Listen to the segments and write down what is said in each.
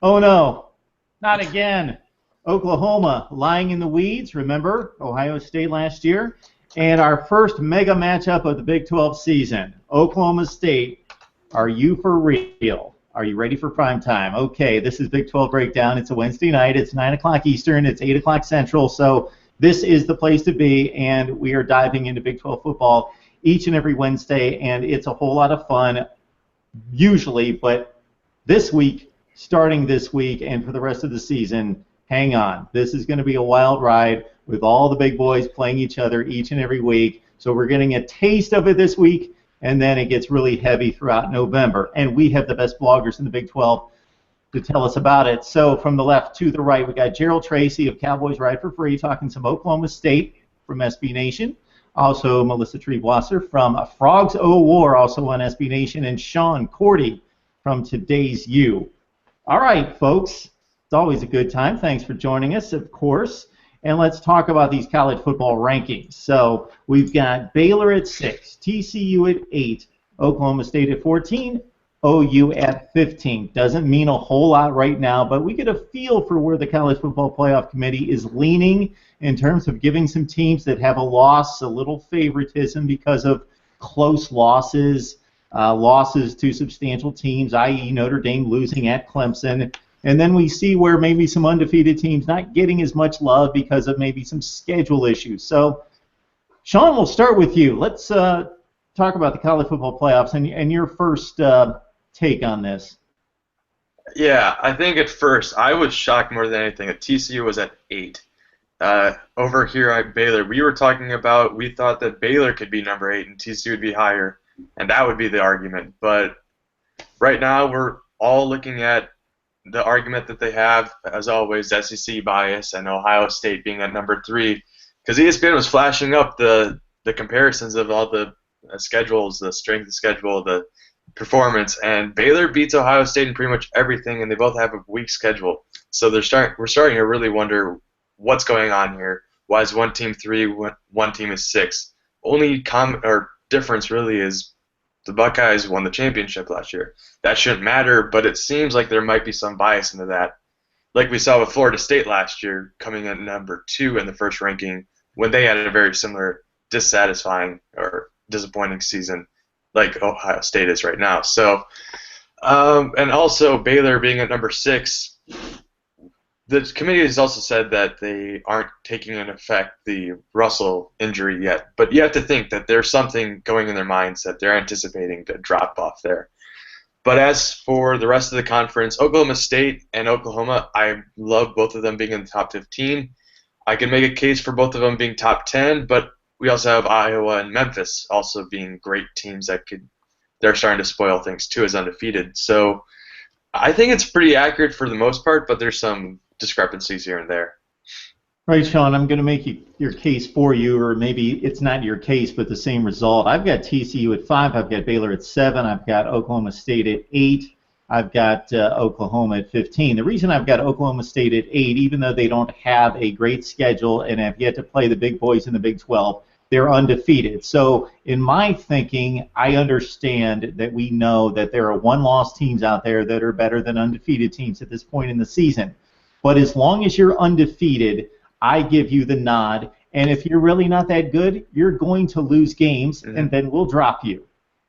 Oh no, not again. Oklahoma lying in the weeds, remember? Ohio State last year. And our first mega matchup of the Big 12 season. Oklahoma State, are you for real? Are you ready for prime time? Okay, this is Big 12 Breakdown. It's a Wednesday night. It's 9 o'clock Eastern. It's 8 o'clock Central. So this is the place to be, and we are diving into Big 12 football each and every Wednesday, and it's a whole lot of fun usually, but this week, starting this week, and for the rest of the season, hang on. This is going to be a wild ride with all the big boys playing each other each and every week. So we're getting a taste of it this week, and then it gets really heavy throughout November. And we have the best bloggers in the Big 12 to tell us about it. So from the left to the right, we got Gerald Tracy of Cowboys Ride for Free talking some Oklahoma State from SB Nation. Also Melissa Treebwasser from Frogs O War, also on SB Nation, and Sean Cordy from Today's You. All right, folks. It's always a good time. Thanks for joining us, of course. And let's talk about these college football rankings. So we've got Baylor at 6, TCU at 8, Oklahoma State at 14, OU at 15. Doesn't mean a whole lot right now, but we get a feel for where the College Football Playoff Committee is leaning in terms of giving some teams that have a loss a little favoritism because of close losses, losses to substantial teams, i.e. Notre Dame losing at Clemson. And then we see where maybe some undefeated teams not getting as much love because of maybe some schedule issues. So, Sean, we'll start with you. Let's talk about the college football playoffs and your first take on this. Yeah, I think at first I was shocked more than anything that TCU was at 8. Over here at Baylor, we thought that Baylor could be number 8 and TCU would be higher, and that would be the argument. But right now we're all looking at the argument that they have, as always, SEC bias and Ohio State being at number 3, because ESPN was flashing up the comparisons of all the schedules, the strength of schedule, the performance, and Baylor beats Ohio State in pretty much everything, and they both have a weak schedule. So we're starting to really wonder what's going on here. Why is one team 3, one team is 6? Only difference really is the Buckeyes won the championship last year. That shouldn't matter, but it seems like there might be some bias into that. Like we saw with Florida State last year, coming in number 2 in the first ranking, when they had a very similar dissatisfying or disappointing season like Ohio State is right now. So, and also Baylor being at number 6, the committee has also said that they aren't taking into effect the Russell injury yet, but you have to think that there's something going in their minds that they're anticipating to drop off there. But as for the rest of the conference, Oklahoma State and Oklahoma, I love both of them being in the top 15. I can make a case for both of them being top 10, but we also have Iowa and Memphis also being great teams they're starting to spoil things too as undefeated. So I think it's pretty accurate for the most part, but there's some discrepancies here and there. Right, Sean, I'm going to make your case for you, or maybe it's not your case, but the same result. I've got TCU at 5, I've got Baylor at 7, I've got Oklahoma State at 8, I've got Oklahoma at 15. The reason I've got Oklahoma State at 8, even though they don't have a great schedule and have yet to play the big boys in the Big 12, they're undefeated. So in my thinking, I understand that we know that there are one-loss teams out there that are better than undefeated teams at this point in the season. But as long as you're undefeated, I give you the nod. And if you're really not that good, you're going to lose games, and then we'll drop you.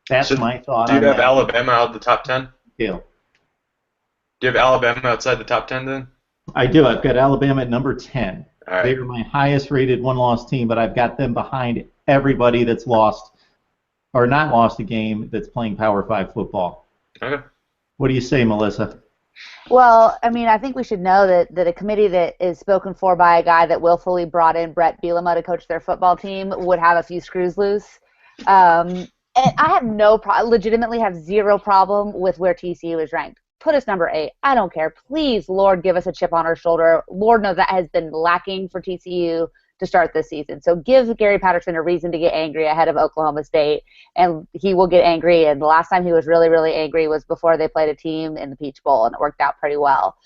That's my thought on that. Do you have Alabama out of the top 10? Yeah. Do you have Alabama outside the top 10 then? I do. I've got Alabama at number 10. All right. They are my highest-rated one-loss team, but I've got them behind everybody that's lost or not lost a game that's playing Power 5 football. Okay. What do you say, Melissa? Well, I mean, I think we should know that a committee that is spoken for by a guy that willfully brought in Brett Bielema to coach their football team would have a few screws loose. And I have legitimately have zero problem with where TCU is ranked. Put us number 8. I don't care. Please, Lord, give us a chip on our shoulder. Lord knows that has been lacking for TCU to start this season. So give Gary Patterson a reason to get angry ahead of Oklahoma State, and he will get angry. And the last time he was really, really angry was before they played a team in the Peach Bowl, and it worked out pretty well.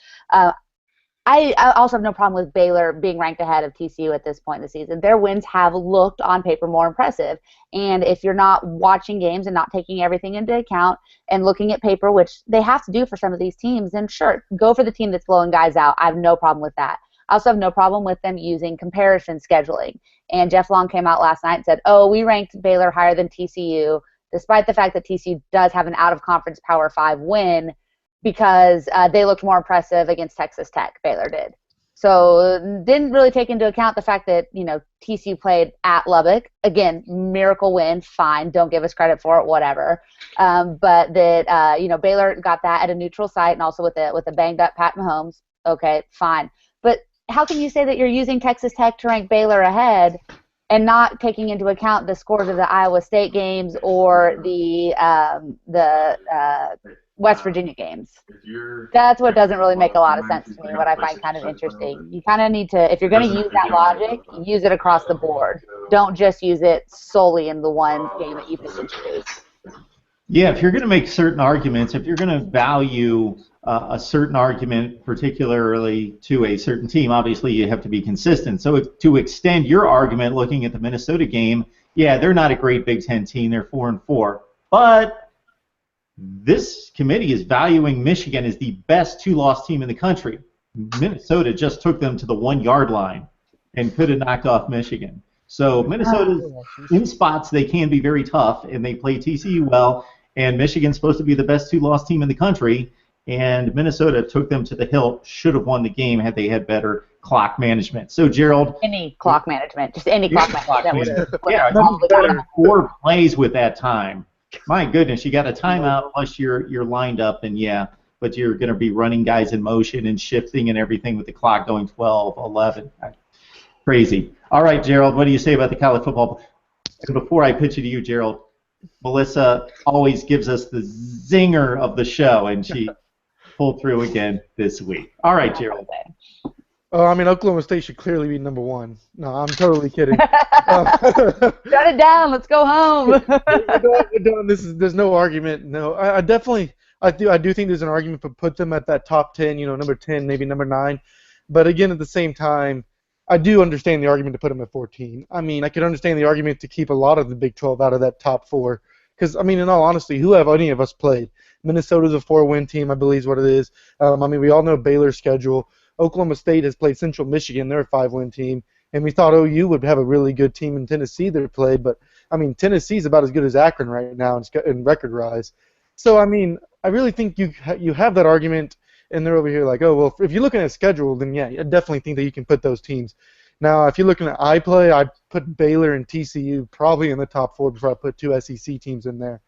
I also have no problem with Baylor being ranked ahead of TCU at this point in the season. Their wins have looked on paper more impressive. And if you're not watching games and not taking everything into account and looking at paper, which they have to do for some of these teams, then sure, go for the team that's blowing guys out. I have no problem with that. I also have no problem with them using comparison scheduling. And Jeff Long came out last night and said, oh, we ranked Baylor higher than TCU, despite the fact that TCU does have an out-of-conference Power 5 win, because they looked more impressive against Texas Tech, Baylor did. So didn't really take into account the fact that, TCU played at Lubbock. Again, miracle win, fine, don't give us credit for it, whatever. But that, Baylor got that at a neutral site and also with a banged-up Pat Mahomes. Okay, fine. But how can you say that you're using Texas Tech to rank Baylor ahead and not taking into account the scores of the Iowa State games or the West Virginia games? That's what doesn't really make a lot of sense to me, what I find kind of interesting. You kind of need to, if you're going to use that logic, use it across the board. Don't just use it solely in the one game that you pick and choose. Yeah, if you're going to make certain arguments, if you're going to value a certain argument particularly to a certain team, obviously you have to be consistent. So to extend your argument looking at the Minnesota game, yeah, they're not a great Big Ten team. They're 4-4. But this committee is valuing Michigan as the best two-loss team in the country. Minnesota just took them to the 1-yard line and could have knocked off Michigan. So Minnesota's in spots they can be very tough, and they play TCU well, and Michigan's supposed to be the best two-loss team in the country, and Minnesota took them to the hilt, should have won the game had they had better clock management. So, Gerald. Any clock management, just any clock management. Yeah, 4 plays with that time. My goodness, you got a timeout plus you're lined up, and yeah, but you're going to be running guys in motion and shifting and everything with the clock going 12, 11. Crazy. All right, Gerald, what do you say about the college football? And before I pitch it to you, Gerald, Melissa always gives us the zinger of the show, and she pulled through again this week. All right, Gerald. Oklahoma State should clearly be number 1. No, I'm totally kidding. Shut it down. Let's go home. We're done. There's no argument. No, I do think there's an argument to put them at that top 10. Number 10, maybe number 9. But again, at the same time, I do understand the argument to put them at 14. I could understand the argument to keep a lot of the Big 12 out of that top 4. Because, in all honesty, who have any of us played? Minnesota's a 4-win team, I believe is what it is. We all know Baylor's schedule. Oklahoma State has played Central Michigan. They're a 5-win team. And we thought OU would have a really good team in Tennessee that played. But, Tennessee's about as good as Akron right now in record-wise. So, I really think you have that argument, and they're over here like, oh, well, if you're looking at a schedule, then, yeah, I definitely think that you can put those teams. Now, if you're looking at iPlay, I'd put Baylor and TCU probably in the top 4 before I put 2 SEC teams in there.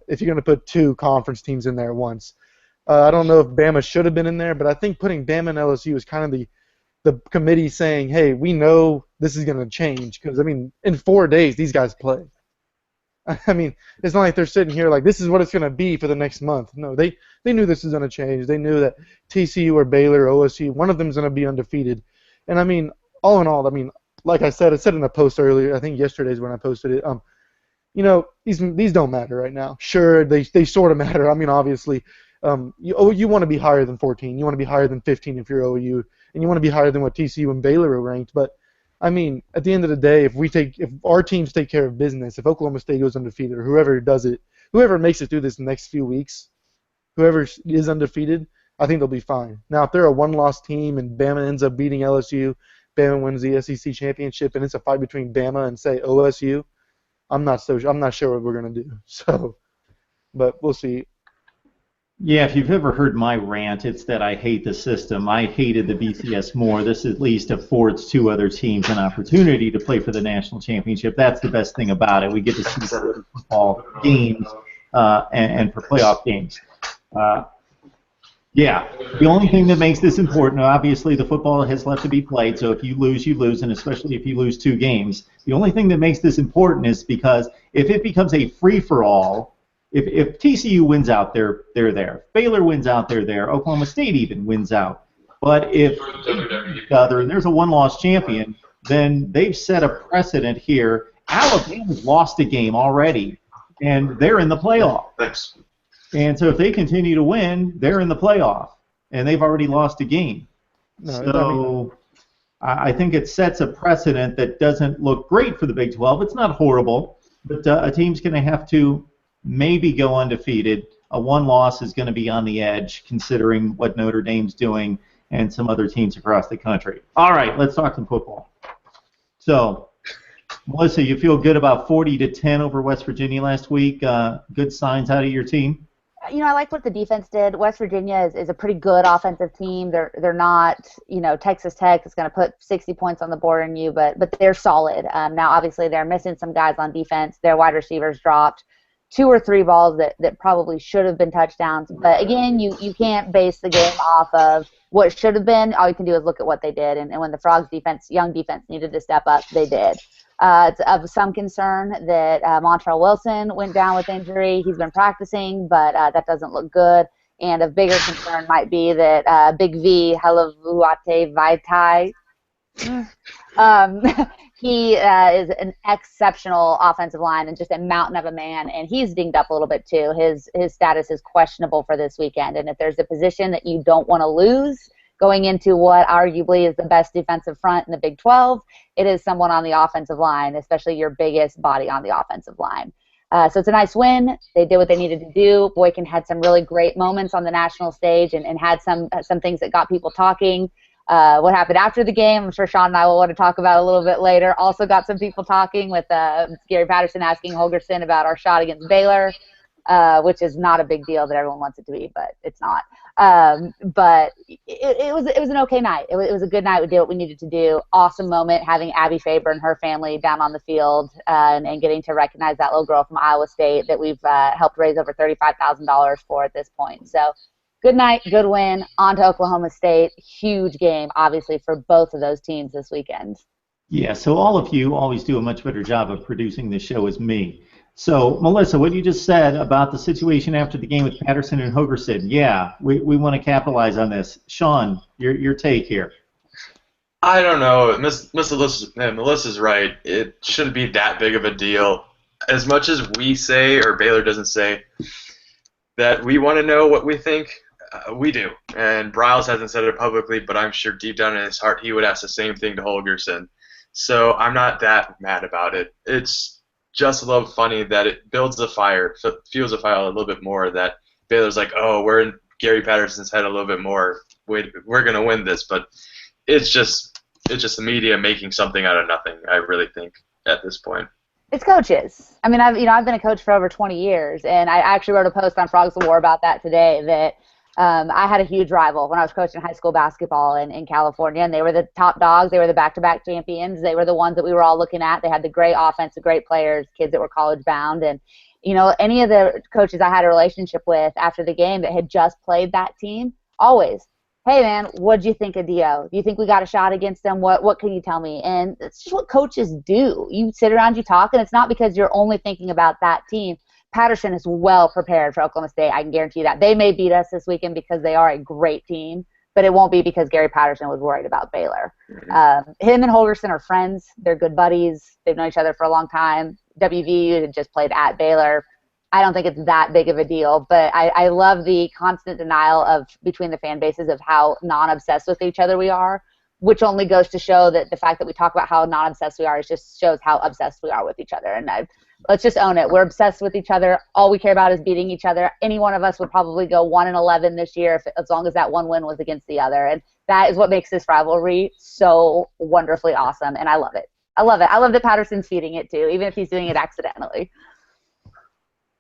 If you're going to put 2 conference teams in there at once. I don't know if Bama should have been in there, but I think putting Bama and LSU is kind of the committee saying, hey, we know this is going to change because, in 4 days, these guys play. It's not like they're sitting here like, this is what it's going to be for the next month. No, they knew this was going to change. They knew that TCU or Baylor or OSU, one of them is going to be undefeated. And, all in all, like I said in a post earlier, I think yesterday's when I posted it, these don't matter right now. Sure, they sort of matter. Obviously, you want to be higher than 14. You want to be higher than 15 if you're OU, and you want to be higher than what TCU and Baylor are ranked. But at the end of the day, if our teams take care of business, if Oklahoma State goes undefeated or whoever does it, whoever makes it through this next few weeks, whoever is undefeated, I think they'll be fine. Now, if they're a one-loss team and Bama ends up beating LSU, Bama wins the SEC championship, and it's a fight between Bama and say OSU, I'm not sure what we're gonna do. So, but we'll see. Yeah, if you've ever heard my rant, it's that I hate the system. I hated the BCS more. This at least affords 2 other teams an opportunity to play for the national championship. That's the best thing about it. We get to see football games and for playoff games. Yeah, the only thing that makes this important, obviously the football has left to be played, so if you lose, and especially if you lose 2 games. The only thing that makes this important is because if it becomes a free-for-all, if TCU wins out, they're there. If Baylor wins out, they're there. Oklahoma State even wins out. But if there's a one-loss champion, then they've set a precedent here. Alabama's lost a game already, and they're in the playoff. Thanks. And so if they continue to win, they're in the playoff, and they've already lost a game. No, So I think it sets a precedent that doesn't look great for the Big 12. It's not horrible, but a team's going to have to maybe go undefeated. A one loss is going to be on the edge, considering what Notre Dame's doing and some other teams across the country. All right, let's talk some football. So, Melissa, you feel good about 40-10 over West Virginia last week? Good signs out of your team? You know, I like what the defense did. West Virginia is a pretty good offensive team. They're not, you know, Texas Tech is going to put 60 points on the board on you, but they're solid. Now, obviously, they're missing some guys on defense. Their wide receivers dropped 2 or 3 balls that probably should have been touchdowns. But, again, you can't base the game off of what should have been. All you can do is look at what they did. And when the Frogs defense, young defense, needed to step up, they did. It's of some concern that Montrell Wilson went down with injury. He's been practicing, but that doesn't look good. And of bigger concern might be that Big V, Halavuate Vaitai, he is an exceptional offensive line and just a mountain of a man, and he's dinged up a little bit too. His status is questionable for this weekend, and if there's a position that you don't want to lose going into what arguably is the best defensive front in the Big 12, it is someone on the offensive line, especially your biggest body on the offensive line. So it's a nice win. They did what they needed to do. Boykin had some really great moments on the national stage and had some things that got people talking. What happened after the game, I'm sure Sean and I will want to talk about a little bit later. Also got some people talking with Gary Patterson asking Holgerson about our shot against Baylor, which is not a big deal that everyone wants it to be, but it's not. But it was an okay night. It was a good night. We did what we needed to do. Awesome moment having Abby Faber and her family down on the field and getting to recognize that little girl from Iowa State that we've helped raise over $35,000 for at this point. So good night, good win. On to Oklahoma State. Huge game, obviously, for both of those teams this weekend. Yeah, so all of you always do a much better job of producing this show as me. So, Melissa, what you just said about the situation after the game with Patterson and Hogerson, yeah, we want to capitalize on this. Sean, your take here. I don't know. Melissa's right. It shouldn't be that big of a deal. As much as we say, or Baylor doesn't say, that we want to know what we think, we do. And Bryles hasn't said it publicly, but I'm sure deep down in his heart he would ask the same thing to Holgerson. So I'm not that mad about it. It's just a little funny that it builds the fire, fuels the fire a little bit more, that Baylor's like, oh, we're in Gary Patterson's head a little bit more. We're going to win this. But it's just the media making something out of nothing, I really think, at this point. It's coaches. I mean, I've been a coach for over 20 years, and I actually wrote a post on Frogs of War about that today, that I had a huge rival when I was coaching high school basketball in California, and they were the top dogs. They were the back-to-back champions. They were the ones that we were all looking at. They had the great offense, the great players, kids that were college-bound. And, you know, any of the coaches I had a relationship with after the game that had just played that team, always, hey, man, what'd you think of Dio? Do you think we got a shot against them? What can you tell me? And it's just what coaches do. You sit around, you talk, and it's not because you're only thinking about that team. Patterson is well prepared for Oklahoma State. I can guarantee you that. They may beat us this weekend because they are a great team, but it won't be because Gary Patterson was worried about Baylor. Him and Holgerson are friends. They're good buddies. They've known each other for a long time. WVU had just played at Baylor. I don't think it's that big of a deal, but I love the constant denial between the fan bases of how non-obsessed with each other we are, which only goes to show that the fact that we talk about how non-obsessed we are just shows how obsessed we are with each other. And let's just own it. We're obsessed with each other. All we care about is beating each other. Any one of us would probably go 1-11 this year as long as that one win was against the other. And that is what makes this rivalry so wonderfully awesome, and I love it. I love it. I love that Patterson's feeding it too, even if he's doing it accidentally.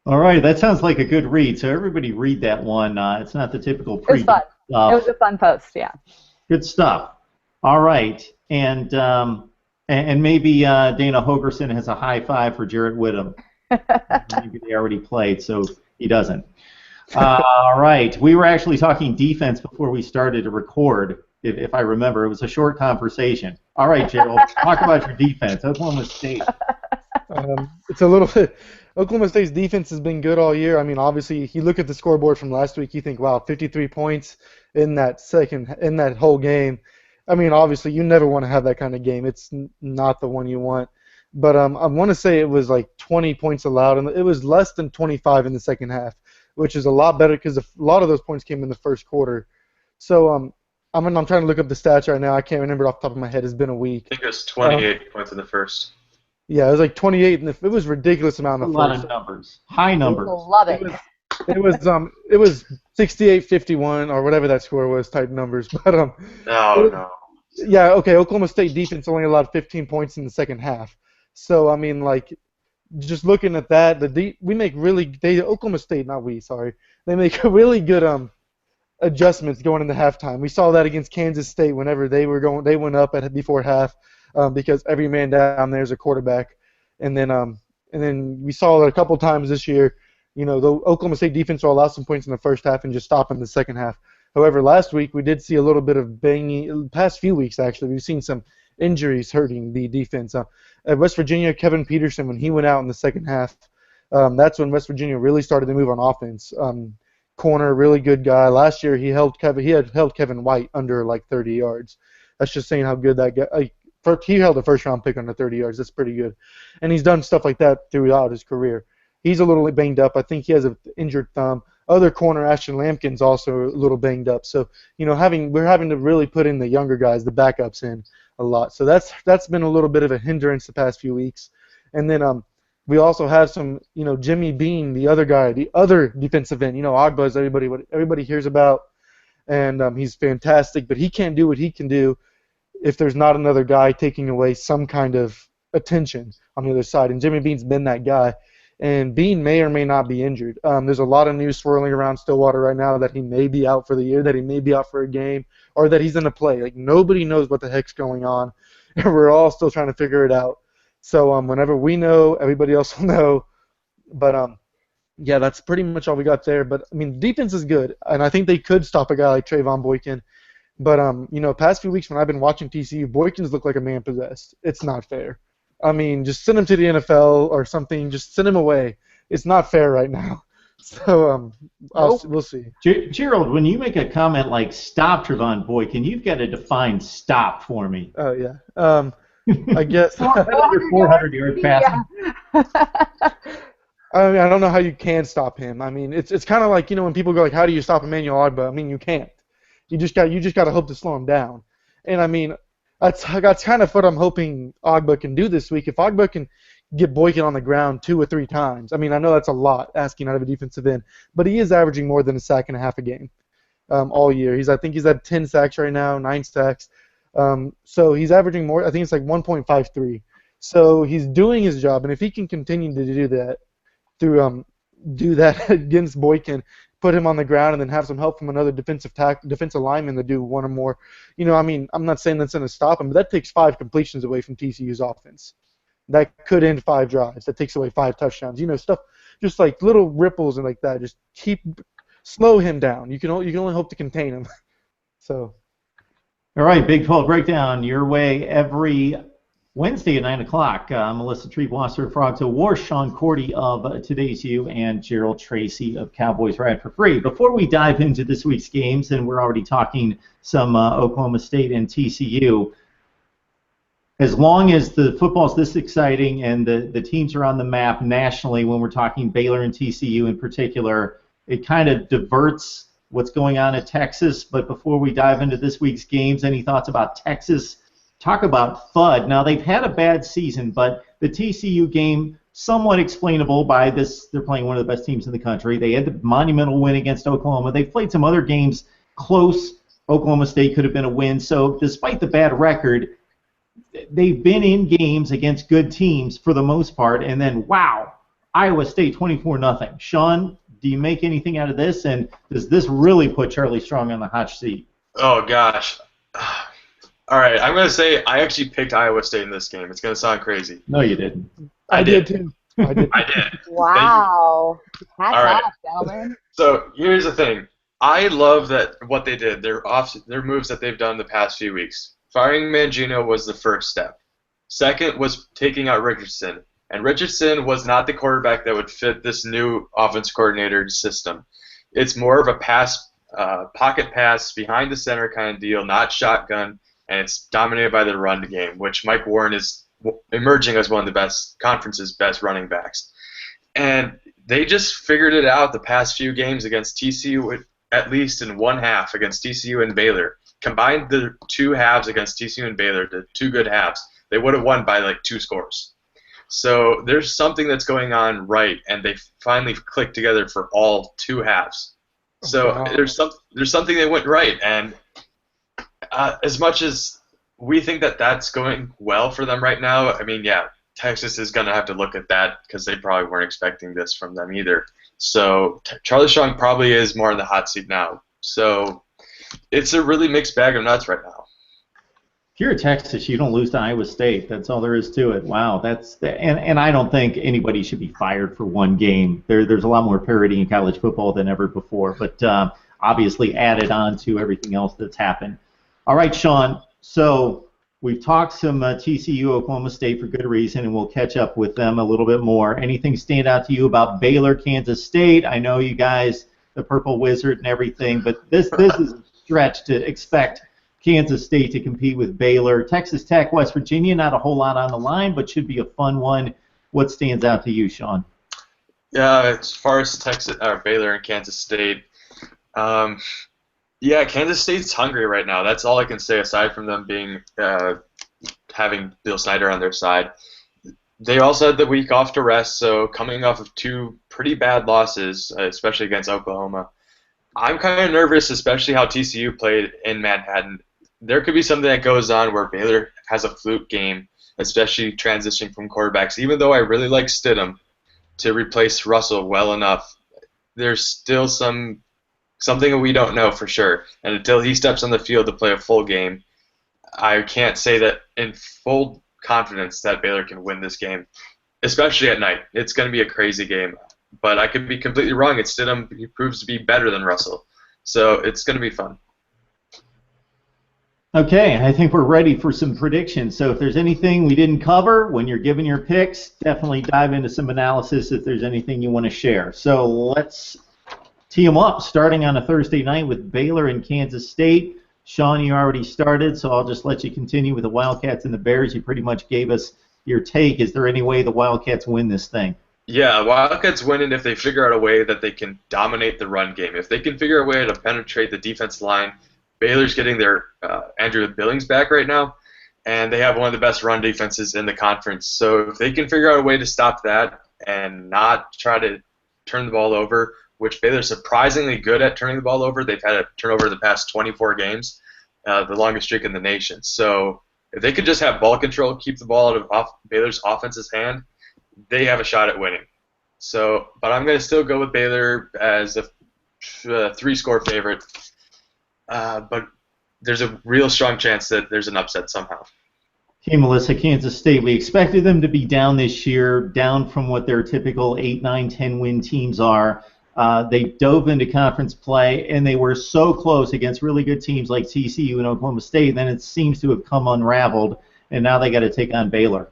All right, that sounds like a good read. So everybody read that one. It's not the typical pre. It was fun. It was a fun post, yeah. Good stuff. All right, and maybe Dana Holgerson has a high five for Jarrett Whittam. Maybe they already played, so he doesn't. All right, we were actually talking defense before we started to record, if I remember. It was a short conversation. All right, Gerald, talk about your defense. Oklahoma State. It's a little bit. Oklahoma State's defense has been good all year. I mean, obviously, if you look at the scoreboard from last week, you think, wow, 53 points in that whole game. I mean, obviously, you never want to have that kind of game. It's not the one you want. But I want to say it was like 20 points allowed, and it was less than 25 in the second half, which is a lot better because a lot of those points came in the first quarter. So I'm trying to look up the stats right now. I can't remember off the top of my head. It's been a week. I think it was 28 points in the first. Yeah, it was like 28, and it was a ridiculous amount A in the lot first. of numbers. High numbers. Love it. It was 68-51 or whatever that score was type numbers. But Oh, no. yeah, okay. Oklahoma State defense only allowed 15 points in the second half. So I mean, like, just looking at that, Oklahoma State, not we, sorry, they make really good adjustments going into halftime. We saw that against Kansas State whenever they went up before half because every man down there is a quarterback, and then we saw it a couple times this year. You know, the Oklahoma State defense will allow some points in the first half and just stop in the second half. However, last week we did see a little bit of banging. Past few weeks, actually, we've seen some injuries hurting the defense. At West Virginia, Kevin Peterson, when he went out in the second half, that's when West Virginia really started to move on offense. Corner, really good guy. Last year he had held Kevin White under like 30 yards. That's just saying how good that guy. He held a first-round pick under 30 yards. That's pretty good, and he's done stuff like that throughout his career. He's a little banged up. I think he has an injured thumb. Other corner, Ashton Lampkin's also a little banged up. So, you know, we're having to really put in the younger guys, the backups in a lot. So that's been a little bit of a hindrance the past few weeks. And then we also have some, you know, Jimmy Bean, the other guy, the other defensive end. You know, Ogbah's everybody hears about, and he's fantastic. But he can't do what he can do if there's not another guy taking away some kind of attention on the other side. And Jimmy Bean's been that guy. And Bean may or may not be injured. There's a lot of news swirling around Stillwater right now that he may be out for the year, that he may be out for a game, or that he's in a play. Like, nobody knows what the heck's going on, and we're all still trying to figure it out. So whenever we know, everybody else will know. But yeah, that's pretty much all we got there. But I mean, defense is good, and I think they could stop a guy like Trayvon Boykin. But you know, past few weeks when I've been watching TCU, Boykins look like a man possessed. It's not fair. I mean, just send him to the NFL or something. Just send him away. It's not fair right now. So we'll see. Gerald, when you make a comment like "stop Trayvon Boykin," you've got to define "stop" for me. Oh yeah. I guess. 400-yard passing. I mean, I don't know how you can stop him. I mean, it's kind of like, you know, when people go like, "How do you stop Emmanuel Ogbah?" I mean, you can't. You just got to hope to slow him down. And I mean, that's kind of what I'm hoping Ogbah can do this week. If Ogbah can get Boykin on the ground 2 or 3 times, I mean, I know that's a lot asking out of a defensive end, but he is averaging more than a sack and a half a game all year. I think he's at 10 sacks right now, 9 sacks. So he's averaging more. I think it's like 1.53. So he's doing his job, and if he can continue to do that do that against Boykin, put him on the ground, and then have some help from another defensive lineman to do one or more. You know, I mean, I'm not saying that's going to stop him, but that takes 5 completions away from TCU's offense. That could end 5 drives. That takes away 5 touchdowns. You know, stuff just like little ripples and like that. Just slow him down. You can only hope to contain him. So. All right, Big 12 Breakdown your way every Wednesday at 9 o'clock. Melissa Treebwasser, Frogs of War, Sean Cordy of Today's You, and Gerald Tracy of Cowboys Ride for Free. Before we dive into this week's games, and we're already talking some Oklahoma State and TCU, as long as the football's this exciting and the teams are on the map nationally, when we're talking Baylor and TCU in particular, it kind of diverts what's going on at Texas. But before we dive into this week's games, any thoughts about Texas? Talk about FUD. Now, they've had a bad season, but the TCU game, somewhat explainable by this. They're playing one of the best teams in the country. They had the monumental win against Oklahoma. They've played some other games close. Oklahoma State could have been a win. So despite the bad record, they've been in games against good teams for the most part. And then, wow, Iowa State 24-0. Sean, do you make anything out of this? And does this really put Charlie Strong on the hot seat? Oh, gosh. All right, I'm going to say I actually picked Iowa State in this game. It's going to sound crazy. No, you didn't. I did too. I did. Wow. Hats off, gentlemen. So here's the thing. I love what they did, their moves that they've done the past few weeks. Firing Mangino was the first step. Second was taking out Richardson. And Richardson was not the quarterback that would fit this new offense coordinator system. It's more of a pocket pass, behind the center kind of deal, not shotgun. And it's dominated by the run game, which Mike Warren is emerging as one of the conference's best running backs. And they just figured it out the past few games against TCU, at least in one half against TCU and Baylor. combined the two halves against TCU and Baylor, the two good halves, they would have won by like 2 scores. So there's something that's going on right, and they finally clicked together for all 2 halves. So there's something that went right, and as much as we think that that's going well for them right now, I mean, yeah, Texas is going to have to look at that because they probably weren't expecting this from them either. So Charlie Strong probably is more in the hot seat now. So it's a really mixed bag of nuts right now. If you're Texas, you don't lose to Iowa State. That's all there is to it. Wow, and I don't think anybody should be fired for one game. There's a lot more parity in college football than ever before, but obviously added on to everything else that's happened. All right, Sean. So we've talked some TCU-Oklahoma State for good reason, and we'll catch up with them a little bit more. Anything stand out to you about Baylor-Kansas State? I know you guys, the Purple Wizard and everything, but this is a stretch to expect Kansas State to compete with Baylor. Texas Tech, West Virginia, not a whole lot on the line, but should be a fun one. What stands out to you, Sean? Yeah, as far as Baylor and Kansas State, yeah, Kansas State's hungry right now. That's all I can say aside from them being having Bill Snyder on their side. They also had the week off to rest, so coming off of 2 pretty bad losses, especially against Oklahoma, I'm kind of nervous, especially how TCU played in Manhattan. There could be something that goes on where Baylor has a fluke game, especially transitioning from quarterbacks. Even though I really like Stidham to replace Russell well enough, there's still something we don't know for sure. And until he steps on the field to play a full game, I can't say that in full confidence that Baylor can win this game, especially at night. It's going to be a crazy game. But I could be completely wrong. It's Stidham. He proves to be better than Russell. So it's going to be fun. Okay, I think we're ready for some predictions. So if there's anything we didn't cover when you're giving your picks, definitely dive into some analysis if there's anything you want to share. So let's tee them up, starting on a Thursday night with Baylor and Kansas State. Sean, you already started, so I'll just let you continue with the Wildcats and the Bears. You pretty much gave us your take. Is there any way the Wildcats win this thing? Yeah, Wildcats win it if they figure out a way that they can dominate the run game. If they can figure out a way to penetrate the defense line, Baylor's getting their Andrew Billings back right now, and they have one of the best run defenses in the conference. So if they can figure out a way to stop that and not try to turn the ball over, which Baylor's surprisingly good at turning the ball over. They've had a turnover the past 24 games, the longest streak in the nation. So if they could just have ball control, keep the ball out of Baylor's offense's hand, they have a shot at winning. So, but I'm going to still go with Baylor as a 3-score favorite. But there's a real strong chance that there's an upset somehow. Okay, Melissa, Kansas State, we expected them to be down this year, down from what their typical 8, 9, 10-win teams are. They dove into conference play, and they were so close against really good teams like TCU and Oklahoma State, and then it seems to have come unraveled, and now they got to take on Baylor.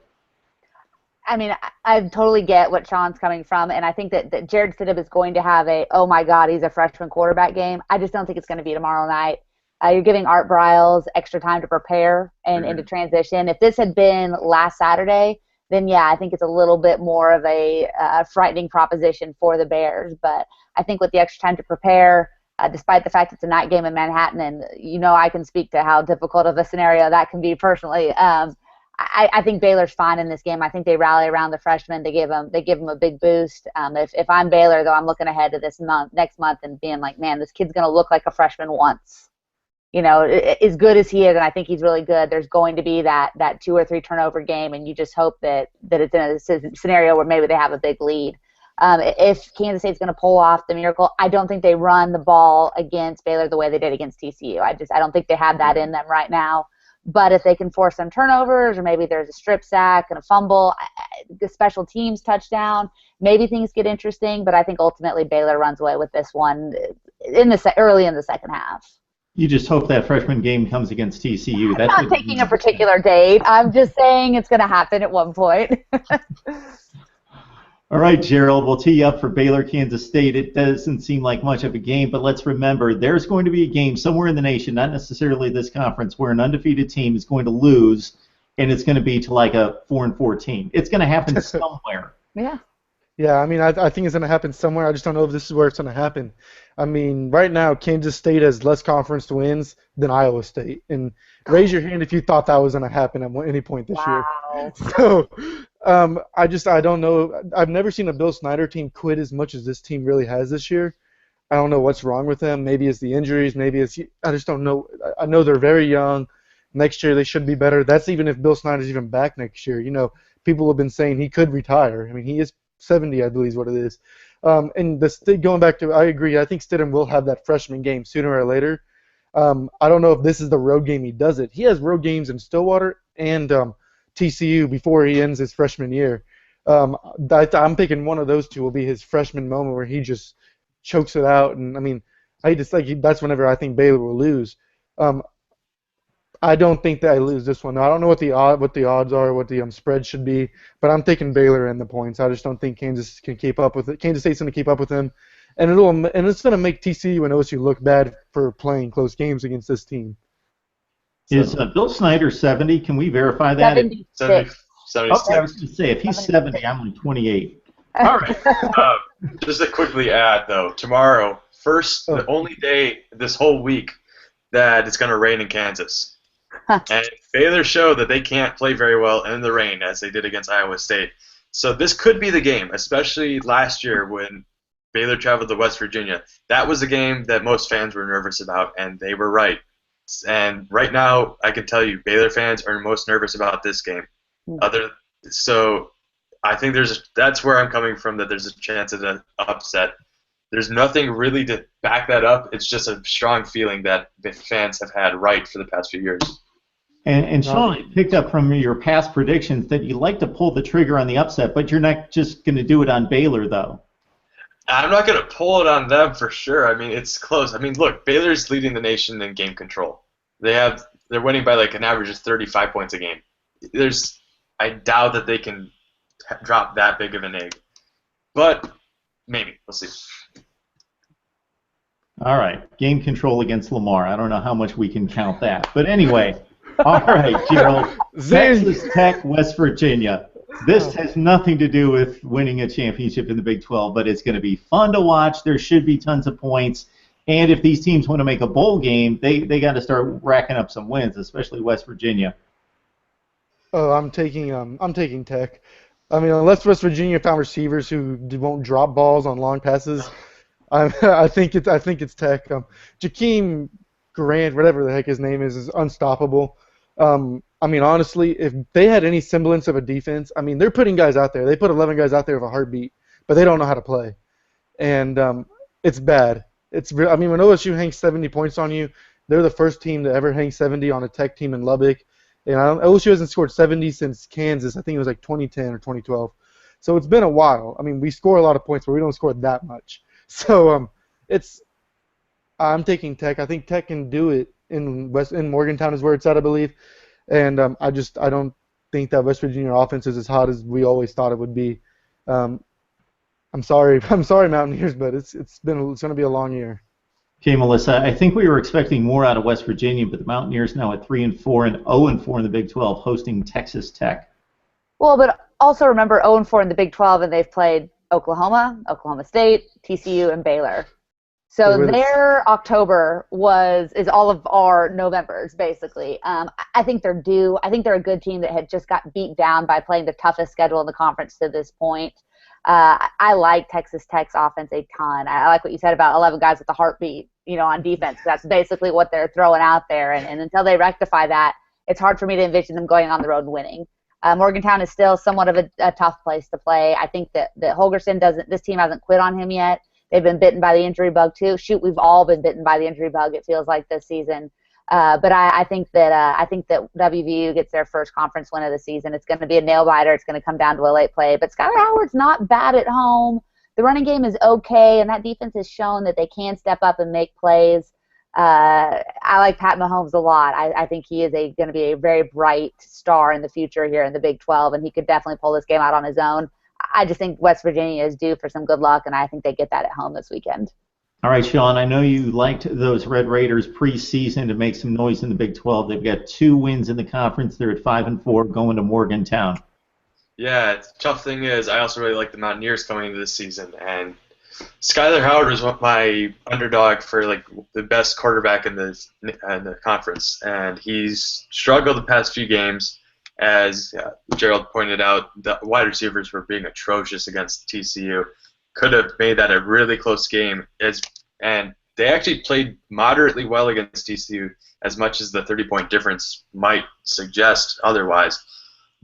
I mean, I totally get what Sean's coming from, and I think that Jared Stidham is going to have a, oh my God, he's a freshman quarterback game. I just don't think it's going to be tomorrow night. You're giving Art Briles extra time to prepare and into transition. If this had been last Saturday, then yeah, I think it's a little bit more of a frightening proposition for the Bears. But I think with the extra time to prepare, despite the fact it's a night game in Manhattan, and you know I can speak to how difficult of a scenario that can be personally, I think Baylor's fine in this game. I think they rally around the freshmen. They give them a big boost. If I'm Baylor, though, I'm looking ahead to this next month and being like, man, this kid's going to look like a freshman once. You know, as good as he is, and I think he's really good, there's going to be that 2 or 3 turnover game, and you just hope that it's in a scenario where maybe they have a big lead. If Kansas State's going to pull off the miracle, I don't think they run the ball against Baylor the way they did against TCU. I don't think they have that in them right now. But if they can force some turnovers, or maybe there's a strip sack and a fumble, the special teams touchdown, maybe things get interesting. But I think ultimately Baylor runs away with this one early in the second half. You just hope that freshman game comes against TCU. I'm not taking a particular date. I'm just saying it's going to happen at one point. All right, Gerald, we'll tee you up for Baylor-Kansas State. It doesn't seem like much of a game, but let's remember there's going to be a game somewhere in the nation, not necessarily this conference, where an undefeated team is going to lose, and it's going to be to like a 4-4 team. It's going to happen somewhere. Yeah. Yeah, I mean, I think it's going to happen somewhere. I just don't know if this is where it's going to happen. I mean, right now, Kansas State has less conference wins than Iowa State. And raise your hand if you thought that was going to happen at any point this year. Wow. So, I don't know. I've never seen a Bill Snyder team quit as much as this team really has this year. I don't know what's wrong with them. Maybe it's the injuries. Maybe it's I just don't know. I know they're very young. Next year they should be better. That's even if Bill Snyder's even back next year. People have been saying he could retire. I mean, he is 70, I believe, is what it is. And going back to, I agree. I think Stidham will have that freshman game sooner or later. I don't know if this is the road game he does it. He has road games in Stillwater and TCU before he ends his freshman year. I'm thinking one of those two will be his freshman moment where he just chokes it out. And I mean, that's whenever I think Baylor will lose. I don't think that I lose this one. I don't know what the odds are, what the spread should be, but I'm taking Baylor in the points. I just don't think Kansas can keep up with it. Kansas State's going to keep up with them, and it's going to make TCU and OSU look bad for playing close games against this team. So. Is Bill Snyder 70? Can we verify that? 76. 76. Okay, I was going to say, if he's 70, I'm only 28. All right. Just to quickly add, though, tomorrow, the only day this whole week that it's going to rain in Kansas. And Baylor showed that they can't play very well in the rain, as they did against Iowa State. So this could be the game, especially last year when Baylor traveled to West Virginia. That was a game that most fans were nervous about, and they were right. And right now, I can tell you, Baylor fans are most nervous about this game. So I think that's where I'm coming from, that there's a chance of an upset. There's nothing really to back that up. It's just a strong feeling that the fans have had right for the past few years. And Sean, I picked up from your past predictions that you like to pull the trigger on the upset, but you're not just going to do it on Baylor, though. I'm not going to pull it on them for sure. I mean, it's close. I mean, look, Baylor's leading the nation in game control. They're winning by like an average of 35 points a game. I doubt that they can drop that big of an egg, but maybe we'll see. All right, game control against Lamar. I don't know how much we can count that, but anyway. All right, Gerald. Texas Tech, West Virginia. This has nothing to do with winning a championship in the Big 12, but it's going to be fun to watch. There should be tons of points. And if these teams want to make a bowl game, they got to start racking up some wins, especially West Virginia. Oh, I'm taking Tech. I mean, unless West Virginia found receivers who won't drop balls on long passes, I think it's Tech. Jakeem Grant, whatever the heck his name is unstoppable. I mean, honestly, if they had any semblance of a defense, I mean, they're putting guys out there. They put 11 guys out there with a heartbeat, but they don't know how to play, and it's bad. I mean, when OSU hangs 70 points on you, they're the first team to ever hang 70 on a Tech team in Lubbock, and OSU hasn't scored 70 since Kansas. I think it was like 2010 or 2012. So it's been a while. I mean, we score a lot of points, but we don't score that much. So I'm taking Tech. I think Tech can do it in Morgantown is where it's at, I believe. And I don't think that West Virginia offense is as hot as we always thought it would be. I'm sorry, Mountaineers, but it's going to be a long year. Okay, Melissa, I think we were expecting more out of West Virginia, but the Mountaineers now at 3-4 and 0-4 in the Big 12, hosting Texas Tech. Well, but also remember 0-4 in the Big 12, and they've played Oklahoma, Oklahoma State, TCU, and Baylor. So their October is all of our Novembers, basically. I think they're due. I think they're a good team that had just got beat down by playing the toughest schedule in the conference to this point. I like Texas Tech's offense a ton. I like what you said about 11 guys with a heartbeat, on defense. That's basically what they're throwing out there. And until they rectify that, it's hard for me to envision them going on the road and winning. Morgantown is still somewhat of a tough place to play. I think that Holgorsen this team hasn't quit on him yet. They've been bitten by the injury bug too. Shoot, we've all been bitten by the injury bug, it feels like, this season. But I think that WVU gets their first conference win of the season. It's going to be a nail biter. It's going to come down to a late play. But Skylar Howard's not bad at home. The running game is okay, and that defense has shown that they can step up and make plays. I like Pat Mahomes a lot. I think he is going to be a very bright star in the future here in the Big 12, and he could definitely pull this game out on his own. I just think West Virginia is due for some good luck, and I think they get that at home this weekend. All right, Sean, I know you liked those Red Raiders preseason to make some noise in the Big 12. They've got 2 wins in the conference. They're at 5-4 going to Morgantown. Yeah, tough thing is, I also really like the Mountaineers coming into this season, and Skyler Howard was my underdog for like the best quarterback in the conference, and he's struggled the past few games. As Gerald pointed out, the wide receivers were being atrocious against TCU. Could have made that a really close game, and they actually played moderately well against TCU, as much as the 30-point difference might suggest otherwise.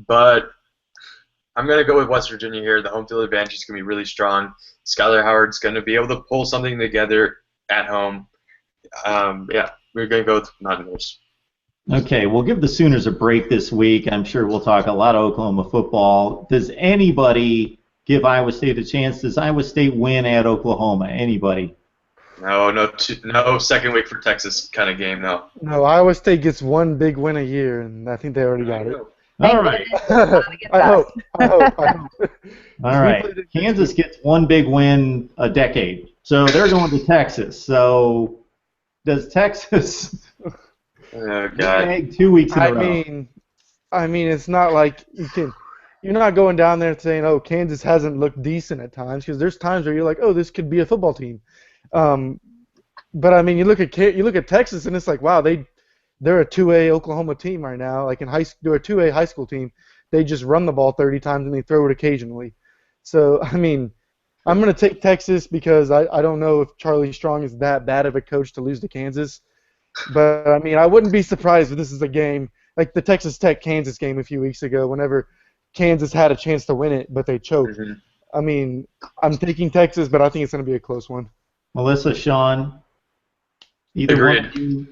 But I'm going to go with West Virginia here. The home field advantage is going to be really strong. Skyler Howard's going to be able to pull something together at home. Yeah, we're going to go with Mountaineers. Okay, we'll give the Sooners a break this week. I'm sure we'll talk a lot of Oklahoma football. Does anybody give Iowa State a chance? Does Iowa State win at Oklahoma? Anybody? No second week for Texas kind of game, no. No, Iowa State gets one big win a year, and I think they already got it. All right. I hope. All right. Kansas gets one big win a decade. So they're going to Texas. So does Texas Oh, God. 2 weeks in a row? I mean, it's not like you're not going down there and saying, oh, Kansas hasn't looked decent at times, because there's times where you're like, oh, this could be a football team. But I mean, you look at Texas, and it's like, wow, they're a 2A Oklahoma team right now. Like they're a 2A high school team. They just run the ball 30 times and they throw it occasionally. So I mean, I'm gonna take Texas because I don't know if Charlie Strong is that bad of a coach to lose to Kansas. But I mean, I wouldn't be surprised if this is a game like the Texas Tech Kansas game a few weeks ago, whenever Kansas had a chance to win it, but they choked. Mm-hmm. I mean, I'm taking Texas, but I think it's going to be a close one. Melissa, Sean, either Agreed. one of you,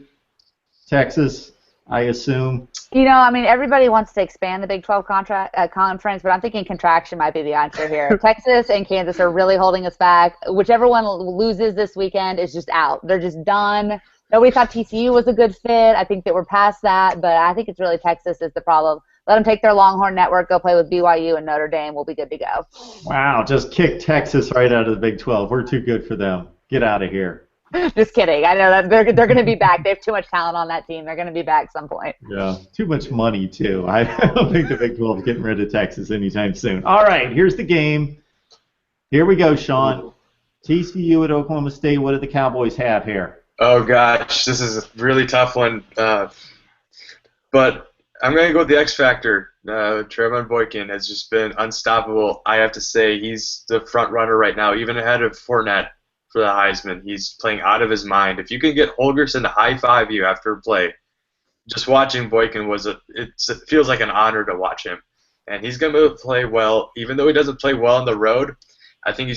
Texas, I assume. You know, I mean, everybody wants to expand the Big 12 conference, but I'm thinking contraction might be the answer here. Texas and Kansas are really holding us back. Whichever one loses this weekend is just out. They're just done. Nobody thought TCU was a good fit. I think that we're past that, but I think it's really Texas is the problem. Let them take their Longhorn network, go play with BYU and Notre Dame. We'll be good to go. Wow, just kick Texas right out of the Big 12. We're too good for them. Get out of here. Just kidding. I know that they're going to be back. They have too much talent on that team. They're going to be back some point. Yeah, too much money, too. I don't think the Big 12 is getting rid of Texas anytime soon. All right, here's the game. Here we go, Sean. TCU at Oklahoma State. What do the Cowboys have here? Oh, gosh, this is a really tough one. But I'm going to go with the X Factor. Trevon Boykin has just been unstoppable. I have to say he's the front runner right now, even ahead of Fournette for the Heisman. He's playing out of his mind. If you can get Holgorsen to high-five you after a play, just watching Boykin it feels like an honor to watch him. And he's going to play well. Even though he doesn't play well on the road, I think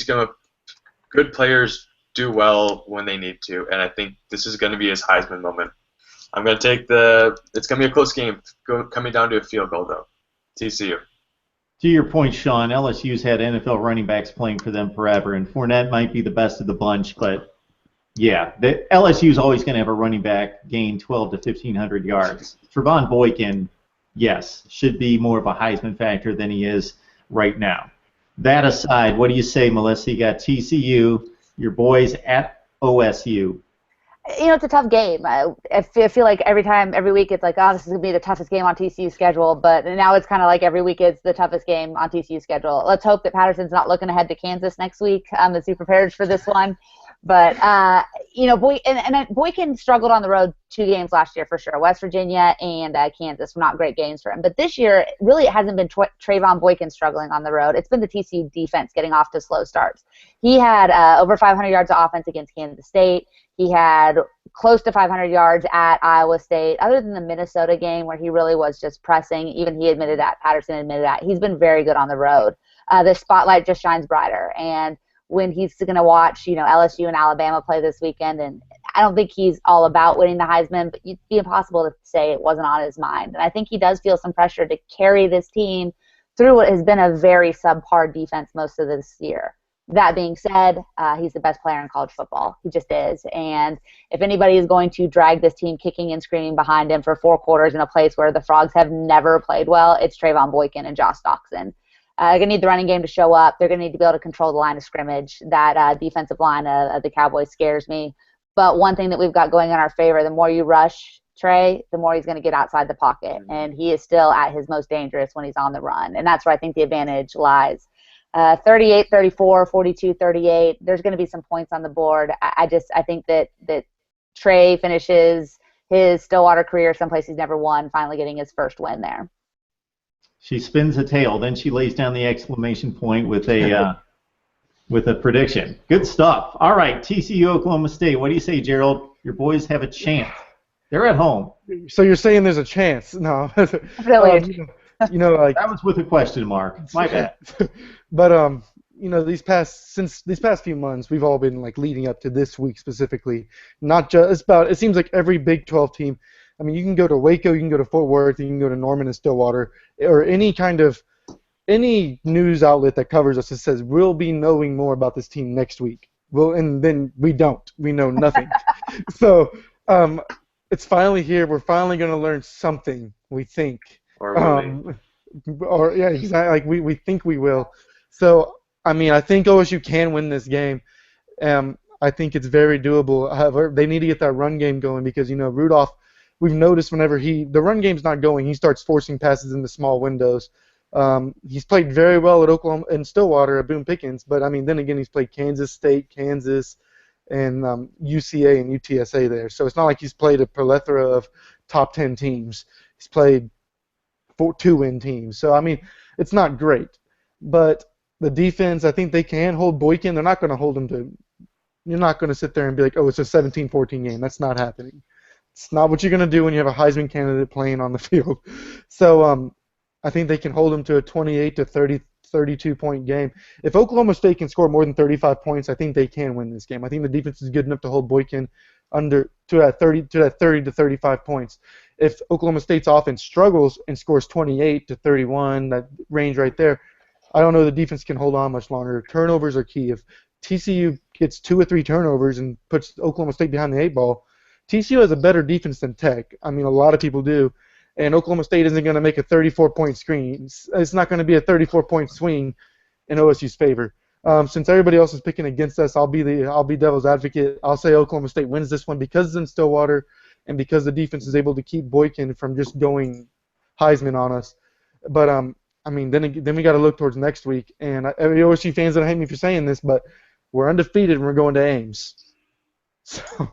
good players do well when they need to, and I think this is going to be his Heisman moment. I'm going to take it's going to be a close game, coming down to a field goal, though. TCU. To your point, Sean, LSU's had NFL running backs playing for them forever, and Fournette might be the best of the bunch, but yeah, LSU's always going to have a running back gain 12 to 1,500 yards. Trevon Boykin, yes, should be more of a Heisman factor than he is right now. That aside, what do you say, Melissa? You got TCU, your boys at OSU. You know, it's a tough game. I feel like every week it's like, oh, this is going to be the toughest game on TCU's schedule, but now it's kind of like every week it's the toughest game on TCU's schedule. Let's hope that Patterson's not looking ahead to Kansas next week as he prepares for this one. But, you know, Boykin struggled on the road 2 games last year for sure. West Virginia and Kansas were not great games for him. But this year, really, it hasn't been Trayvon Boykin struggling on the road. It's been the TCU defense getting off to slow starts. He had over 500 yards of offense against Kansas State. He had close to 500 yards at Iowa State. Other than the Minnesota game where he really was just pressing, even he admitted that, Patterson admitted that, he's been very good on the road. The spotlight just shines brighter. And when he's going to watch, you know, LSU and Alabama play this weekend, and I don't think he's all about winning the Heisman, but it'd be impossible to say it wasn't on his mind. And I think he does feel some pressure to carry this team through what has been a very subpar defense most of this year. That being said, he's the best player in college football. He just is. And if anybody is going to drag this team kicking and screaming behind him for 4 quarters in a place where the Frogs have never played well, it's Trayvon Boykin and Josh Doxson. They're going to need the running game to show up. They're going to need to be able to control the line of scrimmage. That defensive line of the Cowboys scares me. But one thing that we've got going in our favor, the more you rush Trey, the more he's going to get outside the pocket. And he is still at his most dangerous when he's on the run. And that's where I think the advantage lies. 38-34, 42-38. There's going to be some points on the board. I think that Trey finishes his Stillwater career someplace he's never won, finally getting his first win there. She spins a tail, then she lays down the exclamation point with a prediction. Good stuff. All right, TCU-Oklahoma State. What do you say, Gerald? Your boys have a chance. They're at home. So you're saying there's a chance? No. Really? Like that was with a question mark. My bad. But these past few months, we've all been like leading up to this week specifically. Not just it seems like every Big 12 team. I mean, you can go to Waco, you can go to Fort Worth, you can go to Norman and Stillwater, or any news outlet that covers us that says we'll be knowing more about this team next week. Well, and then we don't. We know nothing. So it's finally here. We're finally going to learn something. We think. Or yeah, exactly. Like we think we will. So I mean, I think OSU can win this game. I think it's very doable. However, they need to get that run game going because Rudolph. We've noticed whenever the run game's not going, he starts forcing passes into small windows. He's played very well at Oklahoma and Stillwater at Boone Pickens, but I mean, then again, he's played Kansas State, Kansas, and UCA and UTSA there. So it's not like he's played a plethora of top 10 teams. He's played 2-win teams. So I mean, it's not great, but the defense, I think they can hold Boykin. They're not going to hold him to. You're not going to sit there and be like, oh, it's a 17-14 game. That's not happening. It's not what you're going to do when you have a Heisman candidate playing on the field. So I think they can hold them to a 28 to 32-point game. If Oklahoma State can score more than 35 points, I think they can win this game. I think the defense is good enough to hold Boykin to that 30 to 35 points. If Oklahoma State's offense struggles and scores 28 to 31, that range right there, I don't know the defense can hold on much longer. Turnovers are key. If TCU gets 2 or 3 turnovers and puts Oklahoma State behind the 8 ball, TCU has a better defense than Tech. I mean, a lot of people do. And Oklahoma State isn't going to make a 34-point screen. It's not going to be a 34-point swing in OSU's favor. Since everybody else is picking against us, I'll be devil's advocate. I'll say Oklahoma State wins this one because it's in Stillwater and because the defense is able to keep Boykin from just going Heisman on us. But I mean, then we got to look towards next week. And every OSU fans that hate me for saying this, but we're undefeated and we're going to Ames. So.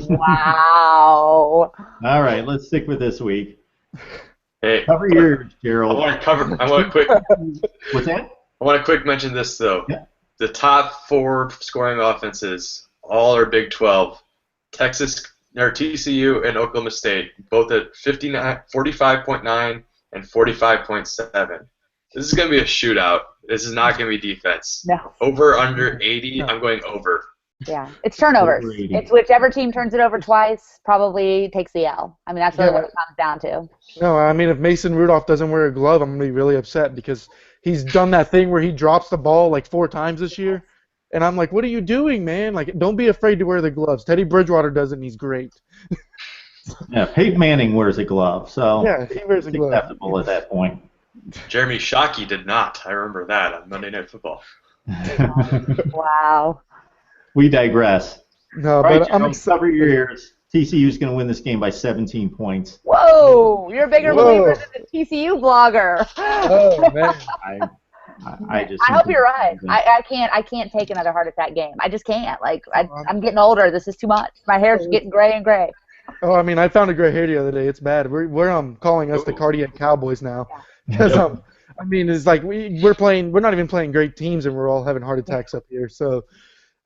Wow. All right, let's stick with this week. Hey, cover yours, Gerald. I want to quick. What's that? I want to quick mention this though. Yeah. The top 4 scoring offenses, all are Big 12. TCU and Oklahoma State, both at 45.9 and 45.7. This is going to be a shootout. This is not going to be defense. No. Over, under 80, I'm going over. Yeah, it's turnovers. It's whichever team turns it over twice probably takes the L. I mean, that's really what it comes down to. No, I mean, if Mason Rudolph doesn't wear a glove, I'm going to be really upset because he's done that thing where he drops the ball like 4 times this year. And I'm like, what are you doing, man? Like, don't be afraid to wear the gloves. Teddy Bridgewater does it, and he's great. Yeah, Peyton Manning wears a glove, so yeah, he wears a glove. Acceptable at that point. Jeremy Shockey did not. I remember that on Monday Night Football. Wow. We digress. No, right, but I'm excited. Cover your ears. TCU's going to win this game by 17 points. Whoa, you're a bigger believer than the TCU blogger. Oh man. I hope you're right. I can't take another heart attack game. I just can't. Like I'm getting older. This is too much. My hair's getting gray and gray. Oh, I mean, I found a gray hair the other day. It's bad. We're calling us the Cardiac Cowboys now. Because I mean, it's like we're not even playing great teams, and we're all having heart attacks up here. So,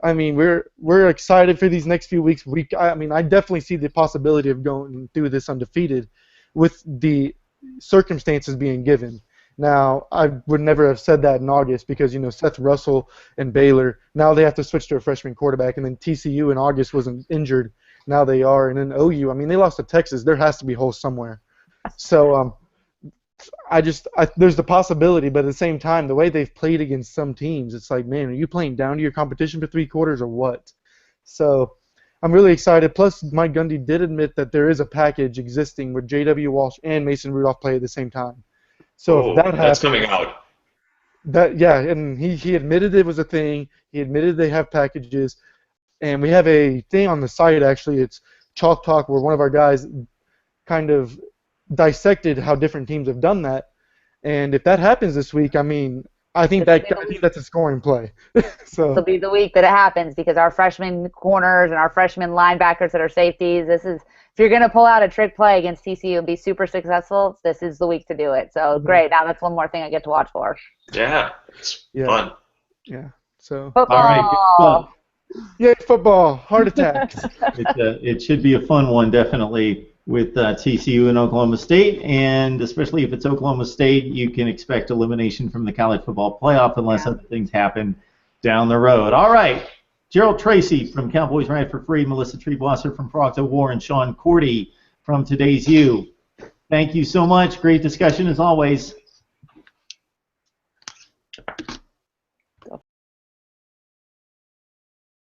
I mean, we're excited for these next few weeks. I mean, I definitely see the possibility of going through this undefeated, with the circumstances being given. Now, I would never have said that in August because, Seth Russell and Baylor, now they have to switch to a freshman quarterback, and then TCU in August wasn't injured. Now they are, and then OU, I mean, they lost to Texas. There has to be holes somewhere. So, there's the possibility, but at the same time, the way they've played against some teams, it's like, man, are you playing down to your competition for 3 quarters or what? So, I'm really excited. Plus, Mike Gundy did admit that there is a package existing where J.W. Walsh and Mason Rudolph play at the same time. So if that happens, that's coming out. And he admitted it was a thing. He admitted they have packages, and we have a thing on the site actually. It's Chalk Talk, where one of our guys kind of dissected how different teams have done that. And if that happens this week, I mean, I think that's a scoring play. So This will be the week that it happens because our freshman corners and our freshman linebackers that are safeties, if you're going to pull out a trick play against TCU and be super successful, this is the week to do it. So great. Now that's one more thing I get to watch for. Yeah, it's fun. Yeah. So Football. All right, good stuff. Yay, football, heart attacks. It should be a fun one, definitely, with TCU and Oklahoma State, and especially if it's Oklahoma State, you can expect elimination from the college football playoff unless other things happen down the road. All right, Gerald Tracy from Cowboys Ride for Free, Melissa Treebwasser from Proctor War, and Sean Cordy from Today's You. Thank you so much. Great discussion as always.